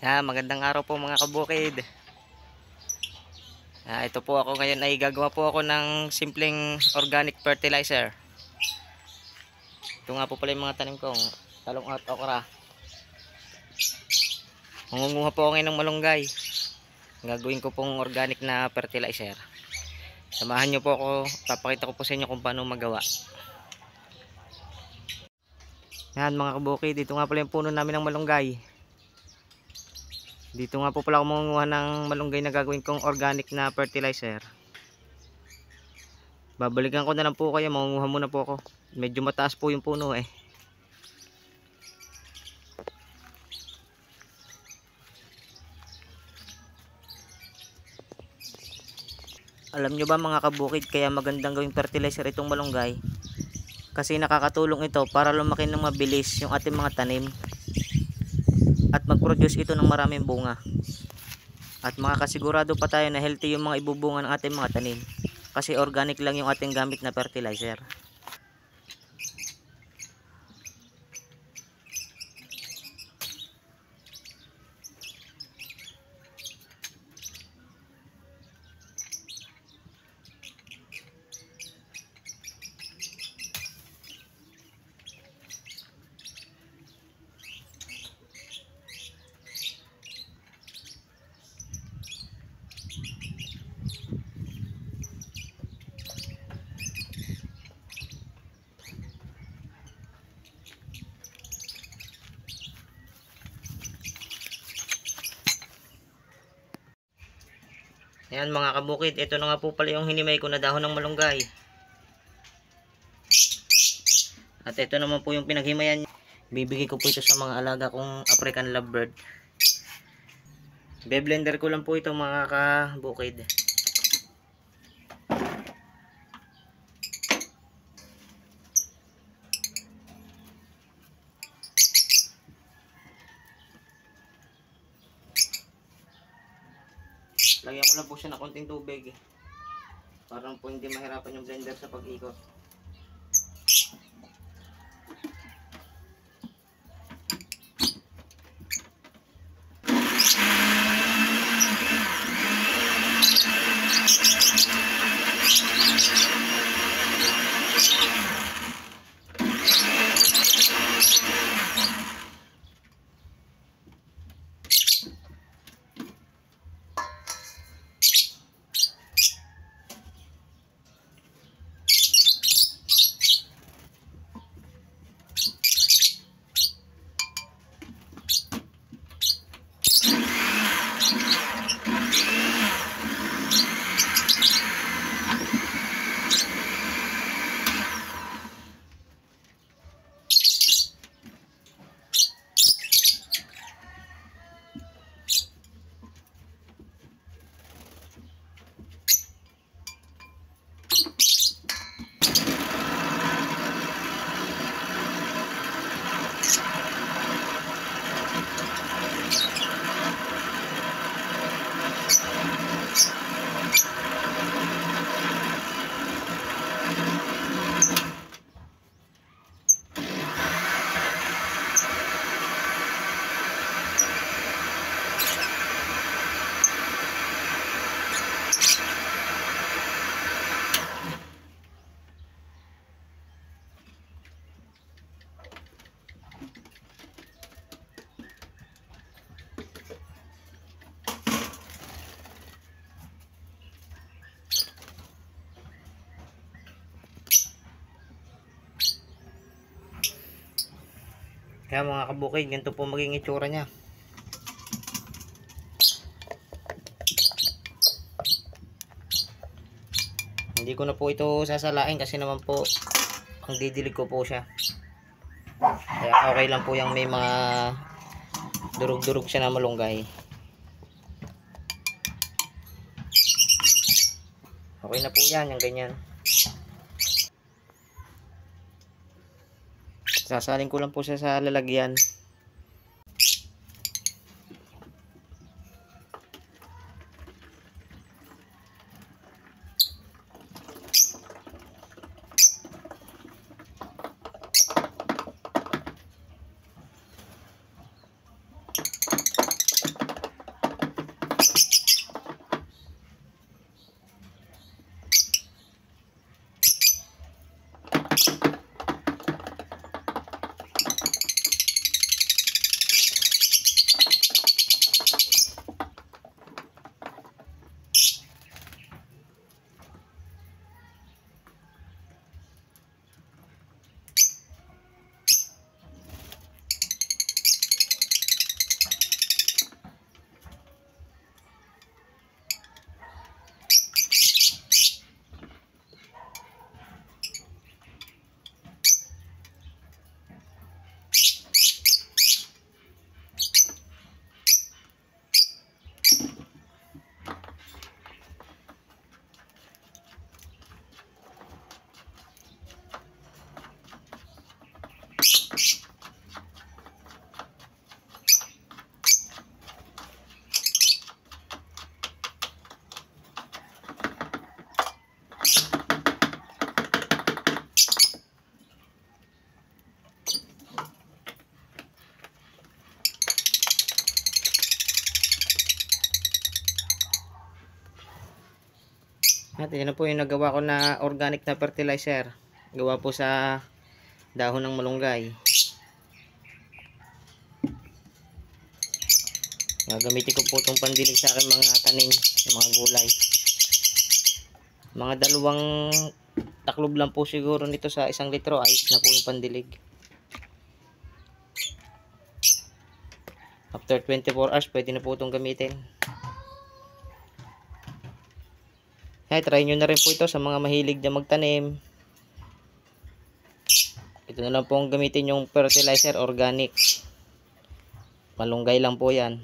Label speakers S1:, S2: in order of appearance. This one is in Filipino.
S1: Magandang araw po mga kabukid. Ito po ako ngayon ay gagawa po ako ng simpleng organic fertilizer. Ito nga po pala yung mga tanim kong talong at okra. Mangunguha po ako ngayon ng malunggay. Gagawin ko pong organic na fertilizer. Samahan nyo po ako, papakita ko po sa inyo kung paano magawa. Yan mga kabukid, dito nga pala yung puno namin ng malunggay. Dito nga po pala ako mangunguha ng malunggay na gagawin kong organic na fertilizer. Babalikan ko na lang po kayo, mangunguha muna po ako. Medyo mataas po yung puno eh. Alam nyo ba mga kabukid, kaya magandang gawing fertilizer itong malunggay? Kasi nakakatulong ito para lumaki ng mabilis yung ating mga tanim. At mag-produce ito ng maraming bunga. At makakasigurado pa tayo na healthy yung mga ibubunga ng ating mga tanim. Kasi organic lang yung ating gamit na fertilizer. Ayan mga kabukid, ito na nga po pala yung hinimay ko na dahon ng malunggay. At ito naman po yung pinaghimayan. Bibigay ko po ito sa mga alaga kong African lovebird. Be-blender ko lang po ito mga kabukid. Lagyan ko lang po siya ng konting tubig para po hindi mahirapan yung blender sa pag-ikot. Kaya mga kabukid, ganito po maging itsura niya. Hindi ko na po ito sasalain kasi naman po ang didilig ko po siya. Kaya okay lang po yung may mga durug-durug siya na malunggay. Okay na po yan, yung ganyan. Sasalin ko lang po siya sa lalagyan. Yan na po yung nagawa ko na organic na fertilizer. Gawa po sa dahon ng malunggay. Gagamitin ko po itong pandilig sa aking mga tanim, mga gulay. Mga 2 taklob lang po siguro nito sa 1 litro. Ayos na po yung pandilig. After 24 hours, pwede na po itong gamitin. Try nyo na rin po ito sa mga mahilig na magtanim. Ito na lang po ang gamitin yung fertilizer organic. Malunggay lang po yan.